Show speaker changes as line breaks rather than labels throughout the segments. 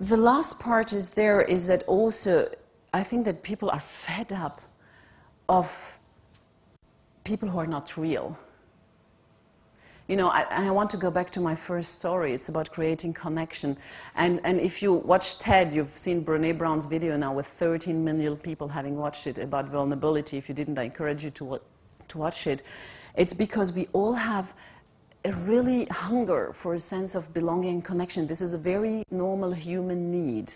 The last part is that also I think that people are fed up of people who are not real. You know, I want to go back to my first story. It's about creating connection. And if you watch TED, you've seen Brené Brown's video now with 13 million people having watched it about vulnerability. If you didn't, I encourage you to watch it. It's because we all have a really hunger for a sense of belonging and connection. This is a very normal human need.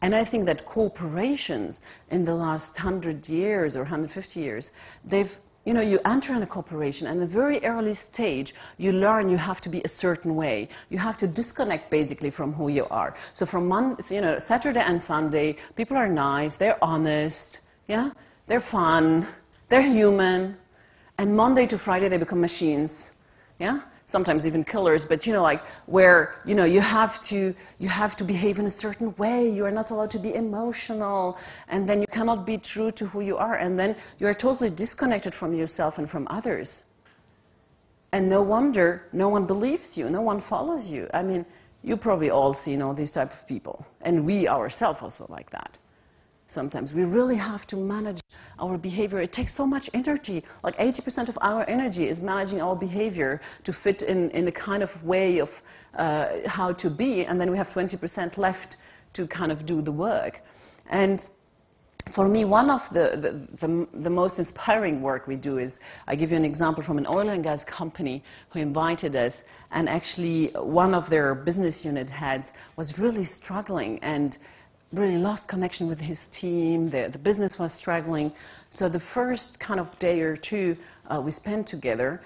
And I think that corporations in the last 100 years or 150 years, you know, you enter in a corporation, and at a very early stage, you learn you have to be a certain way. You have to disconnect basically from who you are. So from Saturday and Sunday, people are nice, they're honest, yeah, they're fun, they're human, and Monday to Friday they become machines, yeah. Sometimes even killers, but you know, like where you have to behave in a certain way. You are not allowed to be emotional, and then you cannot be true to who you are, and then you are totally disconnected from yourself and from others. And no wonder no one believes you, no one follows you. I mean, you probably all see these type of people, and we ourselves also like that. Sometimes we really have to manage our behavior. It takes so much energy. Like 80% of our energy is managing our behavior to fit in a kind of way of how to be, and then we have 20% left to kind of do the work. And for me, one of the most inspiring work we do is, I give you an example from an oil and gas company who invited us, and actually one of their business unit heads was really struggling and really lost connection with his team. The business was struggling. So the first kind of day or two we spent together,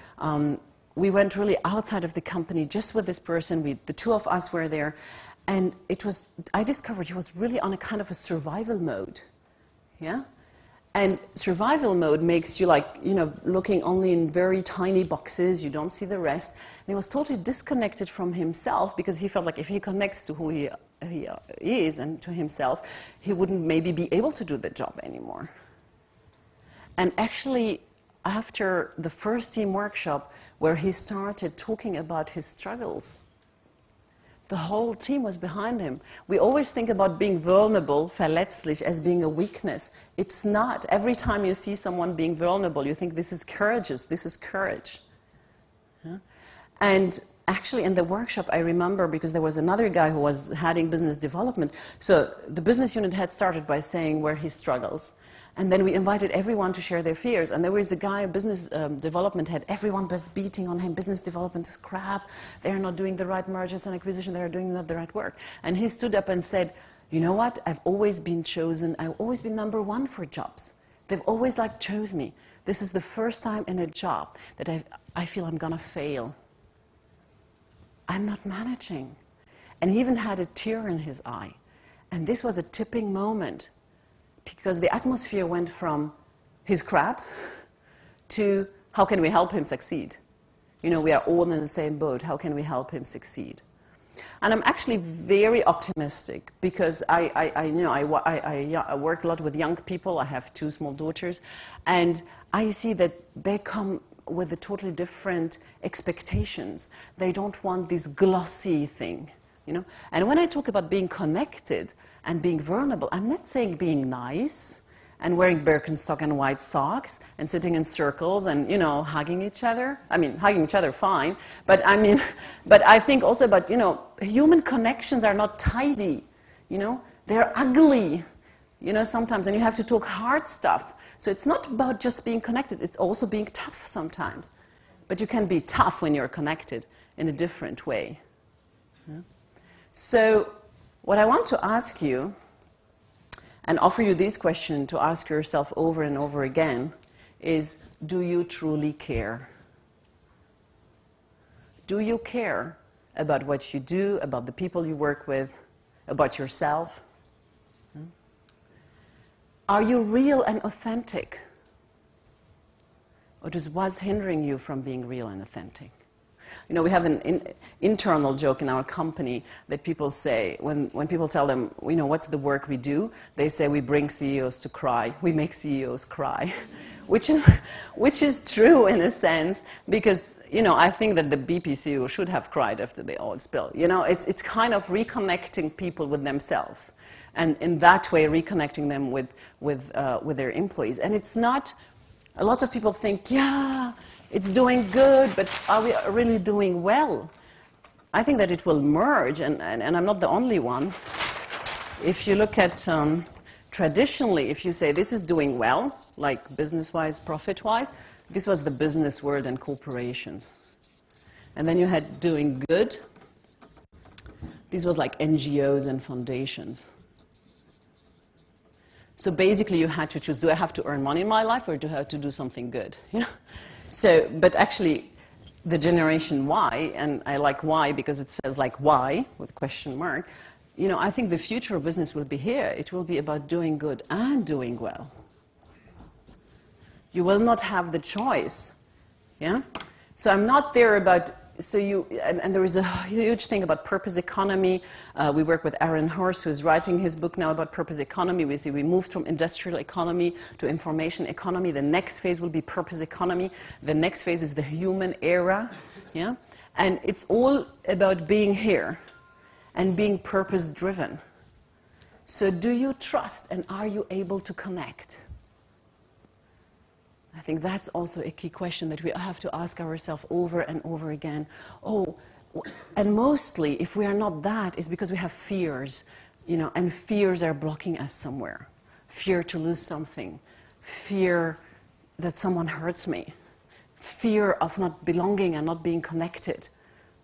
we went really outside of the company just with this person. The two of us were there, and I discovered he was really on a kind of a survival mode. Yeah? And survival mode makes you looking only in very tiny boxes. You don't see the rest. And he was totally disconnected from himself because he felt like if he connects to who he is and to himself, he wouldn't maybe be able to do the job anymore. And actually, after the first team workshop where he started talking about his struggles, the whole team was behind him. We always think about being vulnerable, verletzlich, as being a weakness. It's not. Every time you see someone being vulnerable, you think this is courageous, this is courage. Yeah? And actually in the workshop, I remember, because there was another guy who was heading business development, so the business unit had started by saying where he struggles. And then we invited everyone to share their fears. And there was a guy, a business development head, everyone was beating on him. Business development is crap. They're not doing the right mergers and acquisition. They're doing not the right work. And he stood up and said, you know what? I've always been chosen. I've always been #1 for jobs. They've always chose me. This is the first time in a job that I feel I'm going to fail. I'm not managing. And he even had a tear in his eye. And this was a tipping moment, because the atmosphere went from his crap to how can we help him succeed? We are all in the same boat. How can we help him succeed? And I'm actually very optimistic because I work a lot with young people. I have 2 small daughters, and I see that they come with a totally different expectations. They don't want this glossy thing, And when I talk about being connected and being vulnerable, I'm not saying being nice and wearing Birkenstock and white socks and sitting in circles and, hugging each other. I mean, hugging each other, fine. But I think also about, human connections are not tidy, They're ugly, sometimes, and you have to talk hard stuff. So it's not about just being connected, it's also being tough sometimes. But you can be tough when you're connected in a different way. Yeah? So what I want to ask you, and offer you this question to ask yourself over and over again, is, do you truly care? Do you care about what you do, about the people you work with, about yourself? Are you real and authentic? Or does what's hindering you from being real and authentic? We have an internal joke in our company that people say, when people tell them, what's the work we do? They say we bring CEOs to cry. We make CEOs cry. which is true in a sense, because, you know, I think that the BPCU should have cried after the oil spill. You know, it's kind of reconnecting people with themselves, and in that way reconnecting them with their employees. And it's not, a lot of people think, yeah, it's doing good, but are we really doing well? I think that it will merge, and I'm not the only one. If you look at traditionally, if you say this is doing well, like business-wise, profit-wise, this was the business world and corporations. And then you had doing good. This was like NGOs and foundations. So basically you had to choose, do I have to earn money in my life or do I have to do something good? Yeah. So, but actually the generation Y, and I like Y because it says like why, with a question mark, you know, I think the future of business will be here. It will be about doing good and doing well. You will not have the choice, yeah? So I'm not there about, so you, and there is a huge thing about purpose economy. We work with Aaron Horst, who's writing his book now about purpose economy. We see we moved from industrial economy to information economy. The next phase will be purpose economy. The next phase is the human era, yeah? And it's all about being here and being purpose-driven. So do you trust and are you able to connect? I think that's also a key question that we have to ask ourselves over and over again. Oh, and mostly, if we are not that, it's because we have fears, you know, and fears are blocking us somewhere. Fear to lose something, fear that someone hurts me, fear of not belonging and not being connected.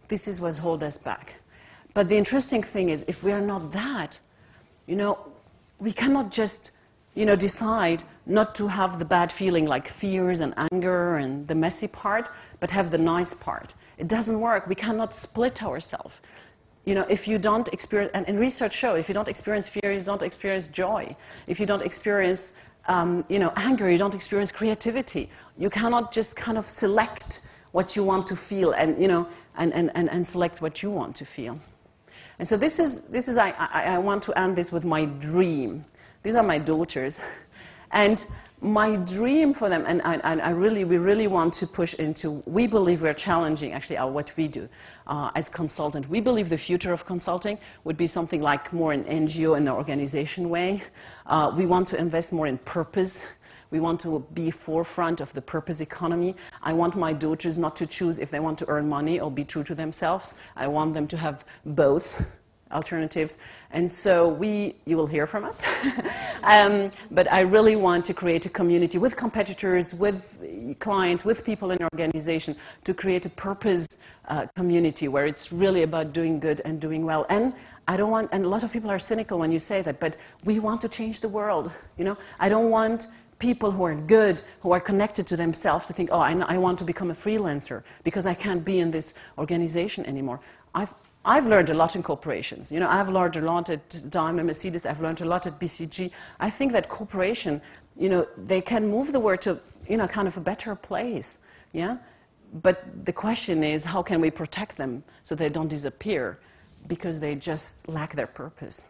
This is what holds us back. But the interesting thing is, if we are not that, you know, we cannot just, you know, decide not to have the bad feeling like fears and anger and the messy part, but have the nice part. It doesn't work. We cannot split ourselves. You know, if you don't experience, and research shows, if you don't experience fear, you don't experience joy. If you don't experience, you know, anger, you don't experience creativity. You cannot just kind of select what you want to feel and, you know, and select what you want to feel. And so this is I want to end this with my dream. These are my daughters. And my dream for them, and we really want to push into, we believe we're challenging actually what we do as consultant. We believe the future of consulting would be something like more an NGO and an organization way. We want to invest more in purpose. We want to be forefront of the purpose economy. I want my daughters not to choose if they want to earn money or be true to themselves. I want them to have both alternatives. And so you will hear from us. But I really want to create a community with competitors, with clients, with people in the organization to create a purpose community where it's really about doing good and doing well. And I don't want, and a lot of people are cynical when you say that, but we want to change the world. You know, I don't want people who are good, who are connected to themselves to think, oh, I want to become a freelancer because I can't be in this organization anymore. I've learned a lot in corporations. You know, I've learned a lot at Daimler, Mercedes. I've learned a lot at BCG. I think that corporation, you know, they can move the world to, you know, kind of a better place. Yeah? But the question is, how can we protect them so they don't disappear because they just lack their purpose?